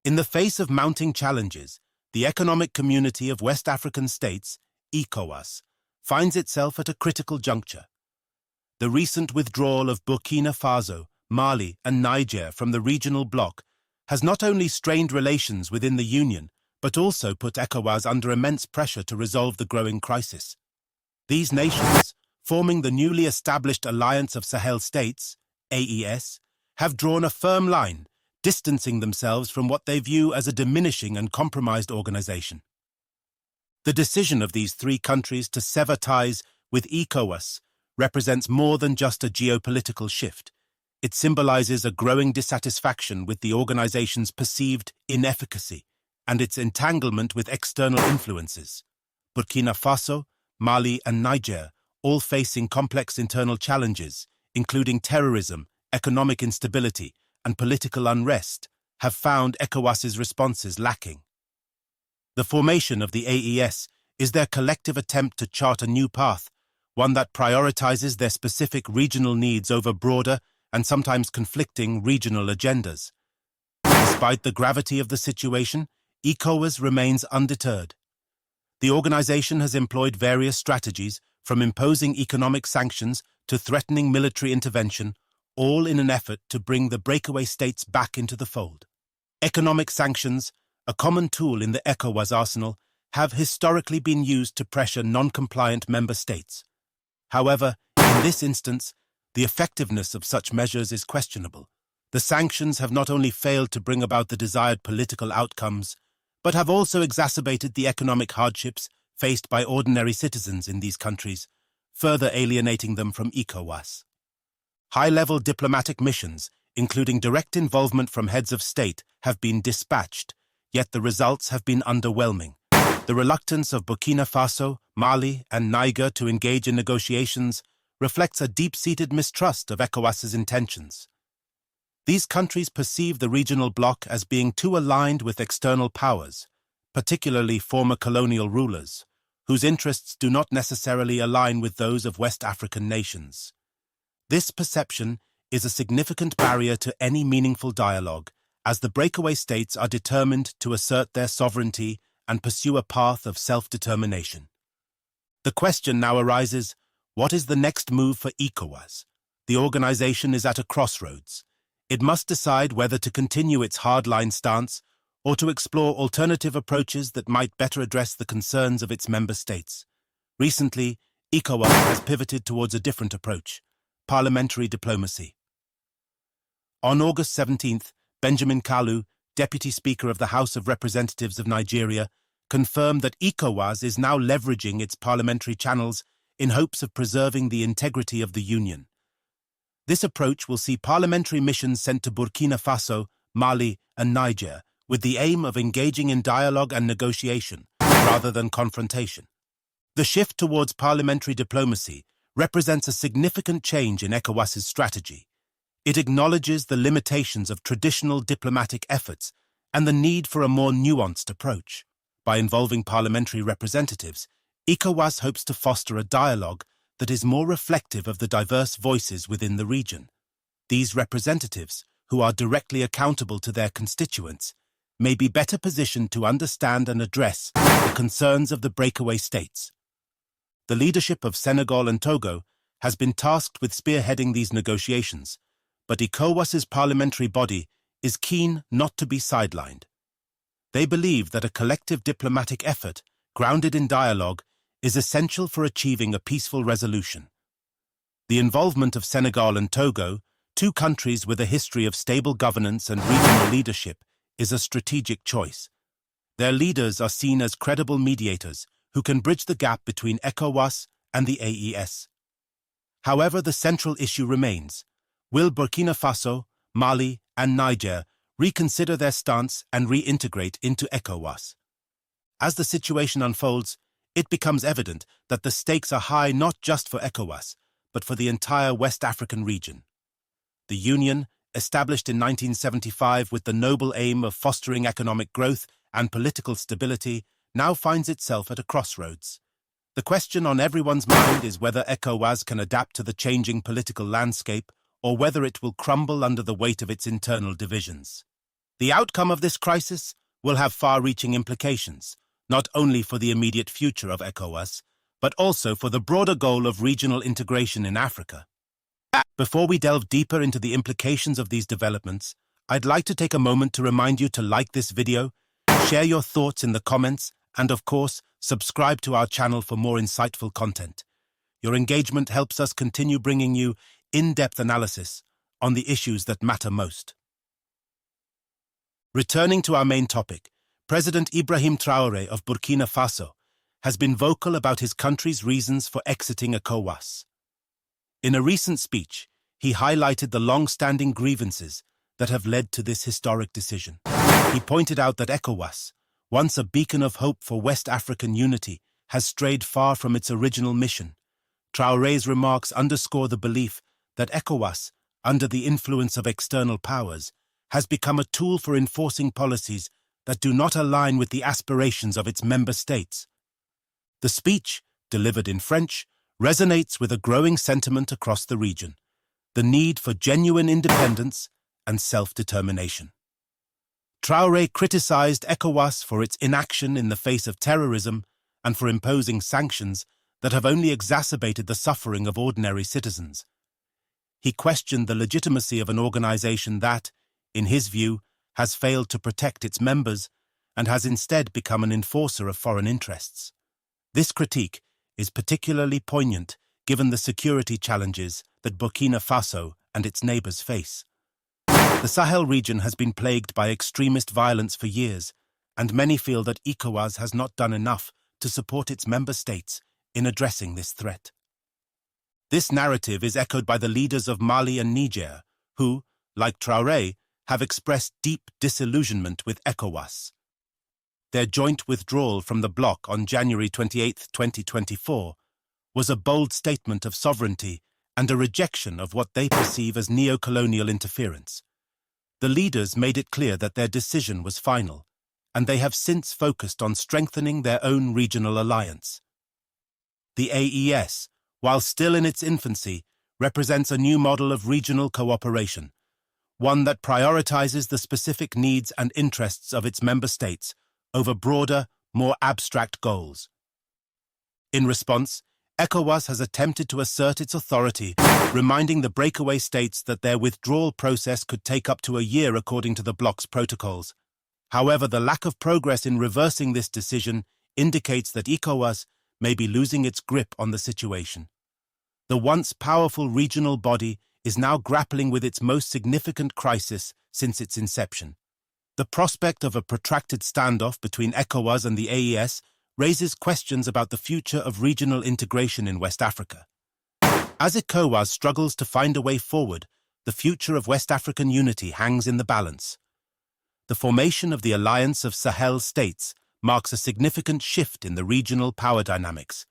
In the face of mounting challenges, the Economic Community of West African States, ECOWAS, finds itself at a critical juncture. The recent withdrawal of Burkina Faso, Mali, and Niger from the regional bloc has not only strained relations within the Union, but also put ECOWAS under immense pressure to resolve the growing crisis. These nations, forming the newly established Alliance of Sahel States, AES, have drawn a firm line, distancing themselves from what they view as a diminishing and compromised organization. The decision of these three countries to sever ties with ECOWAS represents more than just a geopolitical shift. It symbolizes a growing dissatisfaction with the organization's perceived inefficacy and its entanglement with external influences. Burkina Faso, Mali, and Niger, all facing complex internal challenges, including terrorism, economic instability, and political unrest, have found ECOWAS's responses lacking. The formation of the AES is their collective attempt to chart a new path, one that prioritizes their specific regional needs over broader and sometimes conflicting regional agendas. Despite the gravity of the situation, ECOWAS remains undeterred. The organization has employed various strategies, from imposing economic sanctions to threatening military intervention, all in an effort to bring the breakaway states back into the fold. Economic sanctions, a common tool in the ECOWAS arsenal, have historically been used to pressure non-compliant member states. However, in this instance, the effectiveness of such measures is questionable. The sanctions have not only failed to bring about the desired political outcomes, but have also exacerbated the economic hardships faced by ordinary citizens in these countries, further alienating them from ECOWAS. High-level diplomatic missions, including direct involvement from heads of state, have been dispatched, yet the results have been underwhelming. The reluctance of Burkina Faso, Mali, and Niger to engage in negotiations reflects a deep-seated mistrust of ECOWAS's intentions. These countries perceive the regional bloc as being too aligned with external powers, particularly former colonial rulers, whose interests do not necessarily align with those of West African nations. This perception is a significant barrier to any meaningful dialogue, as the breakaway states are determined to assert their sovereignty and pursue a path of self-determination. The question now arises, what is the next move for ECOWAS? The organization is at a crossroads. It must decide whether to continue its hardline stance or to explore alternative approaches that might better address the concerns of its member states. Recently, ECOWAS has pivoted towards a different approach: parliamentary diplomacy. On August 17th, Benjamin Kalu, Deputy Speaker of the House of Representatives of Nigeria, confirmed that ECOWAS is now leveraging its parliamentary channels in hopes of preserving the integrity of the Union. This approach will see parliamentary missions sent to Burkina Faso, Mali, and Niger, with the aim of engaging in dialogue and negotiation, rather than confrontation. The shift towards parliamentary diplomacy represents a significant change in ECOWAS's strategy. It acknowledges the limitations of traditional diplomatic efforts and the need for a more nuanced approach. By involving parliamentary representatives, ECOWAS hopes to foster a dialogue that is more reflective of the diverse voices within the region. These representatives, who are directly accountable to their constituents, may be better positioned to understand and address the concerns of the breakaway states. The leadership of Senegal and Togo has been tasked with spearheading these negotiations, but ECOWAS's parliamentary body is keen not to be sidelined. They believe that a collective diplomatic effort, grounded in dialogue, is essential for achieving a peaceful resolution. The involvement of Senegal and Togo, two countries with a history of stable governance and regional leadership, is a strategic choice. Their leaders are seen as credible mediators who can bridge the gap between ECOWAS and the AES. However, the central issue remains: will Burkina Faso, Mali, and Niger reconsider their stance and reintegrate into ECOWAS? As the situation unfolds, it becomes evident that the stakes are high not just for ECOWAS, but for the entire West African region. The Union, established in 1975 with the noble aim of fostering economic growth and political stability, now finds itself at a crossroads. The question on everyone's mind is whether ECOWAS can adapt to the changing political landscape or whether it will crumble under the weight of its internal divisions. The outcome of this crisis will have far-reaching implications, not only for the immediate future of ECOWAS, but also for the broader goal of regional integration in Africa. Before we delve deeper into the implications of these developments, I'd like to take a moment to remind you to like this video, share your thoughts in the comments, and of course, subscribe to our channel for more insightful content. Your engagement helps us continue bringing you in-depth analysis on the issues that matter most. Returning to our main topic, President Ibrahim Traoré of Burkina Faso has been vocal about his country's reasons for exiting ECOWAS. In a recent speech, he highlighted the long-standing grievances that have led to this historic decision. He pointed out that ECOWAS, once a beacon of hope for West African unity, has strayed far from its original mission. Traoré's remarks underscore the belief that ECOWAS, under the influence of external powers, has become a tool for enforcing policies that do not align with the aspirations of its member states. The speech, delivered in French, resonates with a growing sentiment across the region: the need for genuine independence and self-determination. Traoré criticized ECOWAS for its inaction in the face of terrorism and for imposing sanctions that have only exacerbated the suffering of ordinary citizens. He questioned the legitimacy of an organization that, in his view, has failed to protect its members and has instead become an enforcer of foreign interests. This critique is particularly poignant given the security challenges that Burkina Faso and its neighbors face. The Sahel region has been plagued by extremist violence for years, and many feel that ECOWAS has not done enough to support its member states in addressing this threat. This narrative is echoed by the leaders of Mali and Niger, who, like Traoré, have expressed deep disillusionment with ECOWAS. Their joint withdrawal from the Bloc on January 28, 2024, was a bold statement of sovereignty and a rejection of what they perceive as neocolonial interference. The leaders made it clear that their decision was final, and they have since focused on strengthening their own regional alliance. The AES, while still in its infancy, represents a new model of regional cooperation, one that prioritizes the specific needs and interests of its member states over broader, more abstract goals. In response, ECOWAS has attempted to assert its authority, reminding the breakaway states that their withdrawal process could take up to a year according to the Bloc's protocols. However, the lack of progress in reversing this decision indicates that ECOWAS may be losing its grip on the situation. The once powerful regional body is now grappling with its most significant crisis since its inception. The prospect of a protracted standoff between ECOWAS and the AES raises questions about the future of regional integration in West Africa. As ECOWAS struggles to find a way forward, the future of West African unity hangs in the balance. The formation of the Alliance of Sahel states marks a significant shift in the regional power dynamics,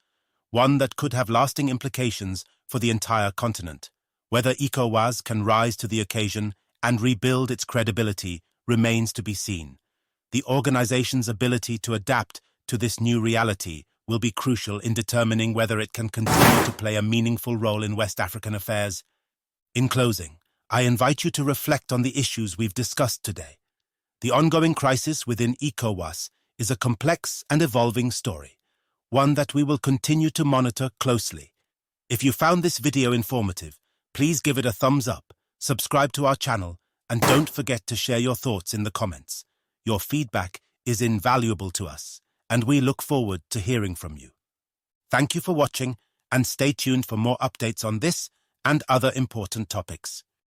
one that could have lasting implications for the entire continent. Whether ECOWAS can rise to the occasion and rebuild its credibility remains to be seen. The organization's ability to adapt to this new reality will be crucial in determining whether it can continue to play a meaningful role in West African affairs. In closing, I invite you to reflect on the issues we've discussed today. The ongoing crisis within ECOWAS is a complex and evolving story, one that we will continue to monitor closely. If you found this video informative, please give it a thumbs up, subscribe to our channel, and don't forget to share your thoughts in the comments. Your feedback is invaluable to us, and we look forward to hearing from you. Thank you for watching, and stay tuned for more updates on this and other important topics.